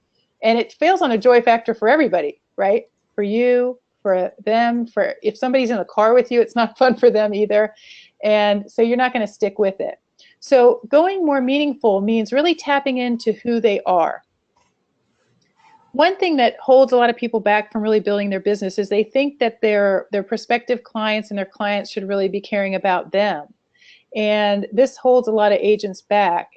And it fails on a joy factor for everybody, right? For you, for them, for if somebody's in the car with you, it's not fun for them either. And so you're not going to stick with it. So going more meaningful means really tapping into who they are. One thing that holds a lot of people back from really building their business is they think that their prospective clients and their clients should really be caring about them. And this holds a lot of agents back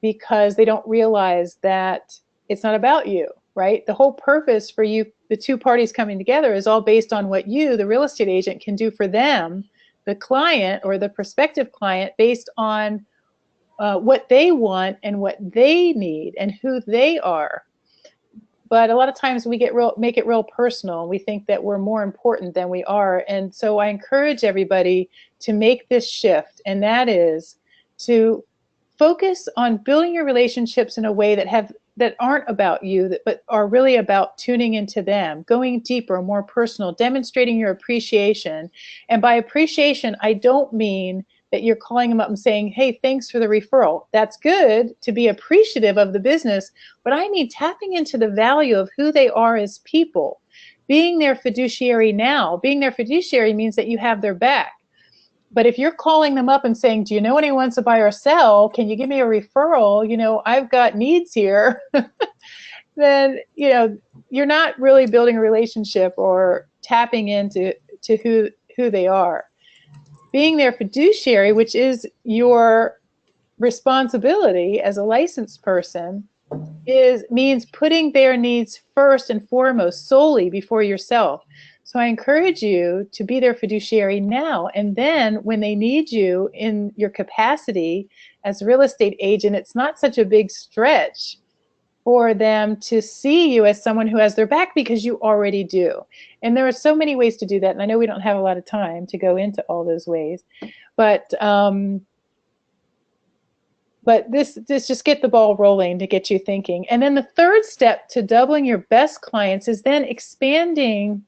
because they don't realize that it's not about you, right? The whole purpose for you, the two parties coming together, is all based on what you, the real estate agent, can do for them, the client or the prospective client, based on what they want and what they need and who they are. But a lot of times we make it real personal. We think that we're more important than we are. And so I encourage everybody to make this shift, and that is to focus on building your relationships in a way that aren't about you, but are really about tuning into them, going deeper, more personal, demonstrating your appreciation. And by appreciation, I don't mean that you're calling them up and saying, hey, thanks for the referral. That's good to be appreciative of the business, but I mean tapping into the value of who they are as people, being their fiduciary now. Being their fiduciary means that you have their back. But if you're calling them up and saying, do you know anyone wants to buy or sell? Can you give me a referral? You know, I've got needs here. Then, you know, you're not really building a relationship or tapping into who they are. Being their fiduciary, which is your responsibility as a licensed person, means putting their needs first and foremost, solely before yourself. So I encourage you to be their fiduciary now, and then when they need you in your capacity as a real estate agent, it's not such a big stretch for them to see you as someone who has their back, because you already do. And there are so many ways to do that, and I know we don't have a lot of time to go into all those ways, but this just get the ball rolling to get you thinking. And then the third step to doubling your best clients is then expanding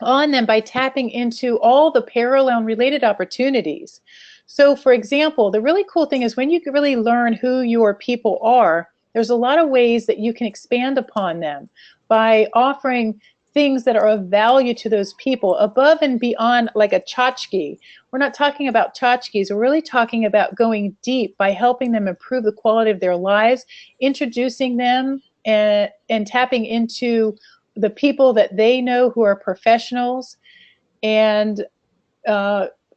on them by tapping into all the parallel and related opportunities. So for example, the really cool thing is when you really learn who your people are, there's a lot of ways that you can expand upon them by offering things that are of value to those people above and beyond like a tchotchke. We're not talking about tchotchkes. We're really talking about going deep by helping them improve the quality of their lives, introducing them and tapping into the people that they know who are professionals, and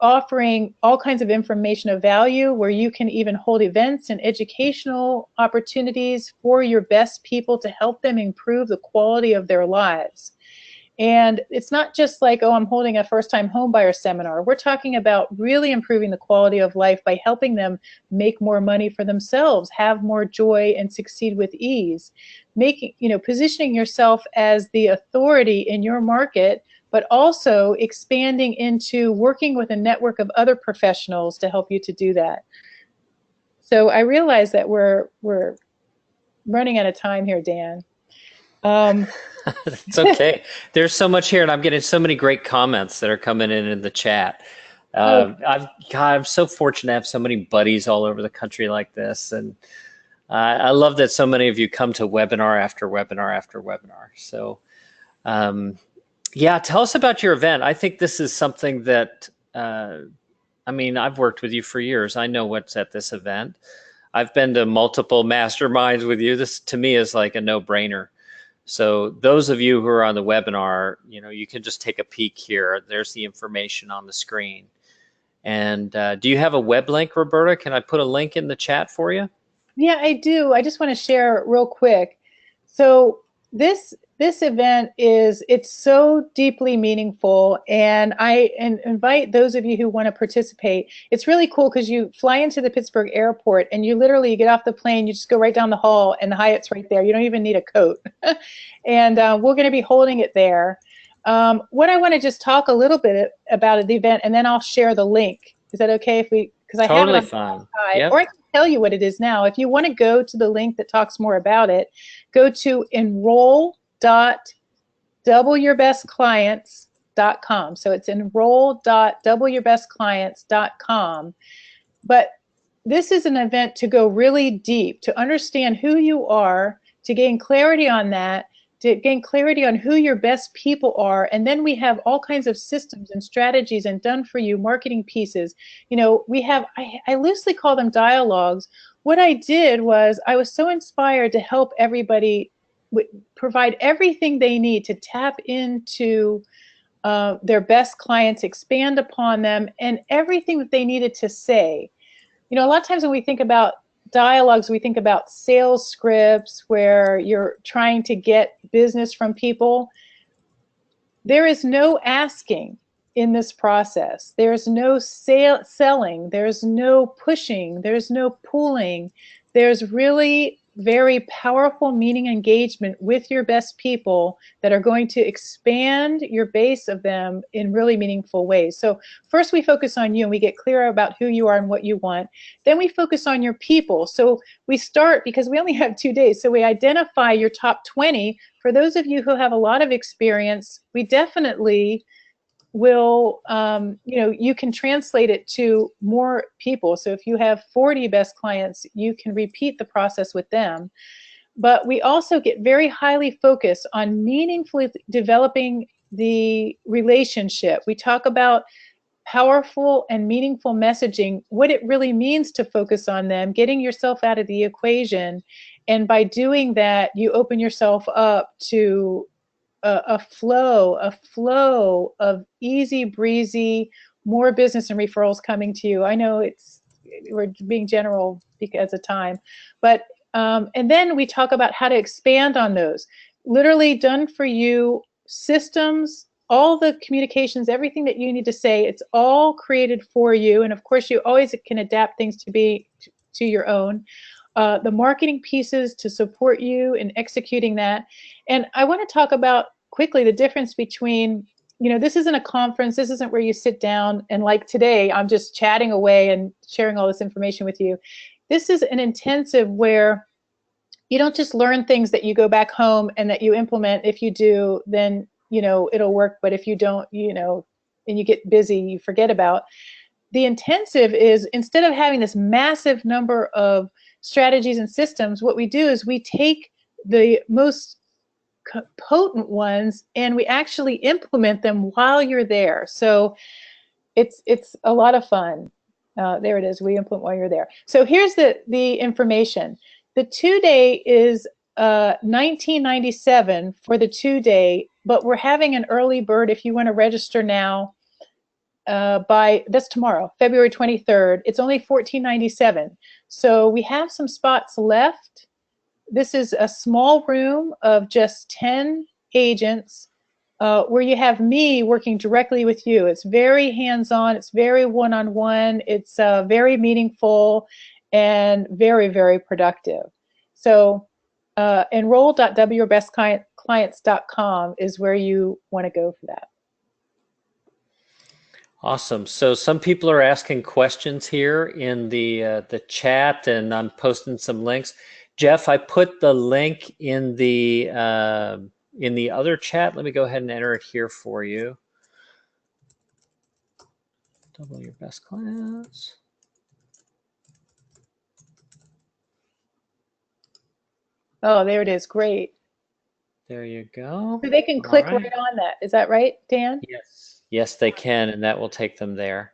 offering all kinds of information of value where you can even hold events and educational opportunities for your best people to help them improve the quality of their lives. And it's not just like, oh, I'm holding a first-time homebuyer seminar. We're talking about really improving the quality of life by helping them make more money for themselves, have more joy, and succeed with ease. Making, you know, positioning yourself as the authority in your market, but also expanding into working with a network of other professionals to help you to do that. So I realize that we're running out of time here, Dan. It's okay. There's so much here, and I'm getting so many great comments that are coming in the chat. I'm so fortunate to have so many buddies all over the country like this, and I love that so many of you come to webinar after webinar after webinar. So yeah, tell us about your event. I think this is something that, I mean, I've worked with you for years. I know what's at this event. I've been to multiple masterminds with you. This to me is like a no-brainer. So those of you who are on the webinar, you know, you can just take a peek here. There's the information on the screen. And do you have a web link, Roberta? Can I put a link in the chat for you? Yeah, I do. I just want to share real quick. So this event it's so deeply meaningful, and I invite those of you who want to participate. It's really cool because you fly into the Pittsburgh airport and you literally get off the plane, you just go right down the hall and the Hyatt's right there. You don't even need a coat. And we're going to be holding it there. What I want to just talk a little bit about the event, and then I'll share the link. Is that okay if we, because I totally have it on fine. Yep. Or I can tell you what it is now. If you want to go to the link that talks more about it, go to enroll.doubleyourbestclients.com. So it's enroll.doubleyourbestclients.com. But this is an event to go really deep, to understand who you are, to gain clarity on that, to gain clarity on who your best people are. And then we have all kinds of systems and strategies and done for you marketing pieces. You know, we have, I loosely call them dialogues. What I did was I was so inspired to help everybody provide everything they need to tap into their best clients, expand upon them, and everything that they needed to say. You know, a lot of times when we think about dialogues, we think about sales scripts where you're trying to get business from people. There is no asking in this process. There's no selling. There's no pushing. There's no pulling. There's really very powerful meaning engagement with your best people that are going to expand your base of them in really meaningful ways. So first we focus on you and we get clear about who you are and what you want. Then we focus on your people. So we start, because we only have 2 days, so we identify your top 20. For those of you who have a lot of experience, we definitely will, you know, you can translate it to more people. So if you have 40 best clients, you can repeat the process with them. But we also get very highly focused on meaningfully developing the relationship. We talk about powerful and meaningful messaging, what it really means to focus on them, getting yourself out of the equation. And by doing that, you open yourself up to a flow of easy breezy, more business and referrals coming to you. I know we're being general because of time, but and then we talk about how to expand on those. Literally done for you systems, all the communications, everything that you need to say, it's all created for you. And of course, you always can adapt things to be to your own. The marketing pieces to support you in executing that. And I want to talk about quickly the difference between, this isn't a conference, this isn't where you sit down and like today, I'm just chatting away and sharing all this information with you. This is an intensive where you don't just learn things that you go back home and that you implement. If you do, then, it'll work. But if you don't, and you get busy, you forget about. The intensive is, instead of having this massive number of strategies and systems, what we do is we take the most potent ones and we actually implement them while you're there. So it's a lot of fun. There it is. We implement while you're there. So here's the information. The 2-day is $19.97 for the 2-day, but we're having an early bird if you want to register now. That's tomorrow, February 23rd. It's only $14.97. So we have some spots left. This is a small room of just 10 agents where you have me working directly with you. It's very hands-on. It's very one-on-one. It's very meaningful and very, very productive. So enroll.wbestclients.com is where you want to go for that. Awesome. So some people are asking questions here in the chat, and I'm posting some links. Jeff, I put the link in the other chat. Let me go ahead and enter it here for you. Double your best clients. Oh, there it is. Great. There you go. So they can click right on that. Is that right, Dan? Yes. Yes, they can, and that will take them there.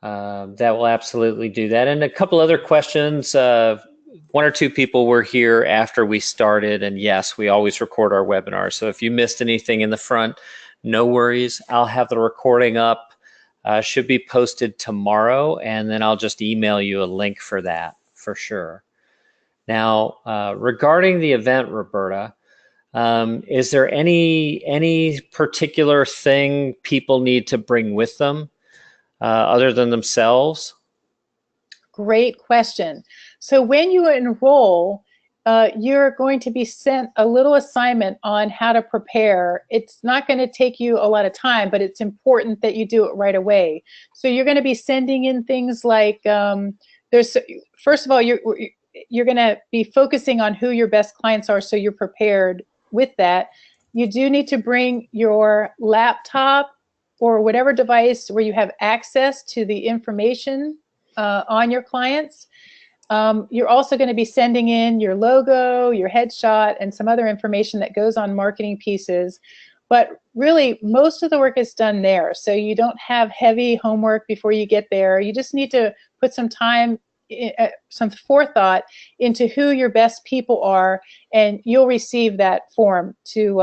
That will absolutely do that. And a couple other questions. One or two people were here after we started, and yes, we always record our webinars. So if you missed anything in the front, no worries. I'll have the recording up. Should be posted tomorrow, and then I'll just email you a link for that for sure. Now, regarding the event, Roberta, is there any particular thing people need to bring with them other than themselves? Great question. So when you enroll, you're going to be sent a little assignment on how to prepare. It's not going to take you a lot of time, but it's important that you do it right away. So you're going to be sending in things like, first of all, you're going to be focusing on who your best clients are, so you're prepared with that. You do need to bring your laptop or whatever device where you have access to the information on your clients. You're also going to be sending in your logo, your headshot, and some other information that goes on marketing pieces. But really, most of the work is done there. So you don't have heavy homework before you get there. You just need to put some time, some forethought into who your best people are, and you'll receive that form to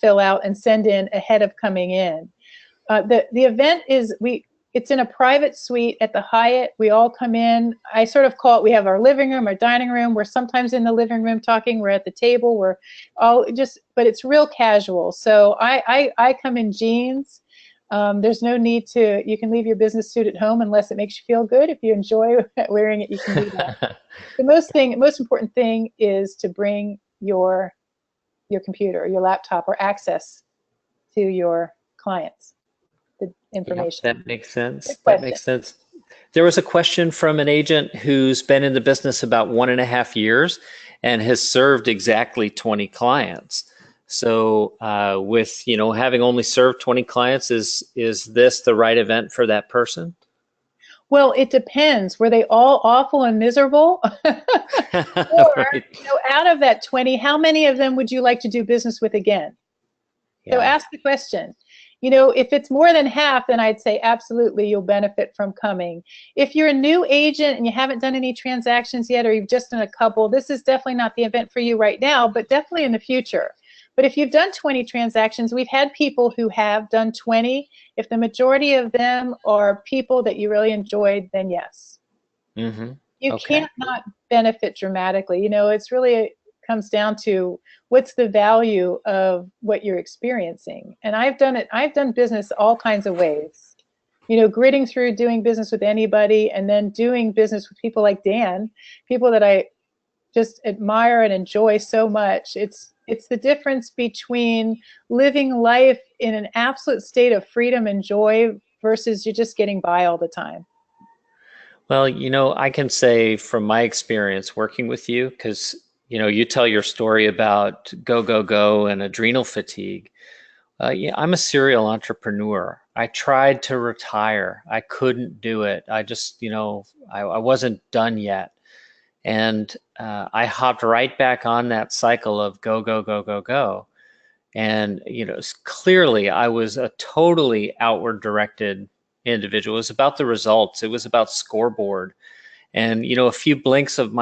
fill out and send in ahead of coming in. The event is, it's in a private suite at the Hyatt. We all come in. I sort of call it, we have our living room, our dining room. We're sometimes in the living room talking. We're at the table. We're all but it's real casual. So I come in jeans. There's no need to, you can leave your business suit at home unless it makes you feel good. If you enjoy wearing it, you can do that. The most important thing is to bring your computer, your laptop, or access to your clients. The information. Yep, that makes sense. That makes sense. There was a question from an agent who's been in the business about 1.5 years and has served exactly 20 clients. So with having only served 20 clients, is this the right event for that person? Well, it depends. Were they all awful and miserable? Or Right. Out of that 20, how many of them would you like to do business with again? Yeah. So ask the question. You know, if it's more than half, then I'd say absolutely you'll benefit from coming. If you're a new agent and you haven't done any transactions yet, or you've just done a couple, this is definitely not the event for you right now, but definitely in the future. But if you've done 20 transactions, we've had people who have done 20. If the majority of them are people that you really enjoyed, then yes. Mm-hmm. You Okay. can't not benefit dramatically. You know, it's really comes down to what's the value of what you're experiencing. And I've done business all kinds of ways. You know, gritting through doing business with anybody, and then doing business with people like Dan, people that I just admire and enjoy so much. It's the difference between living life in an absolute state of freedom and joy versus you're just getting by all the time. Well, you know, I can say from my experience working with you, because, you know, you tell your story about go, go, go and adrenal fatigue. Yeah, I'm a serial entrepreneur. I tried to retire. I couldn't do it. I just, you know, I wasn't done yet. And I hopped right back on that cycle of go, go, go, go, go. And, you know, clearly I was a totally outward directed individual. It was about the results. It was about scoreboard. And, you know, a few blinks of my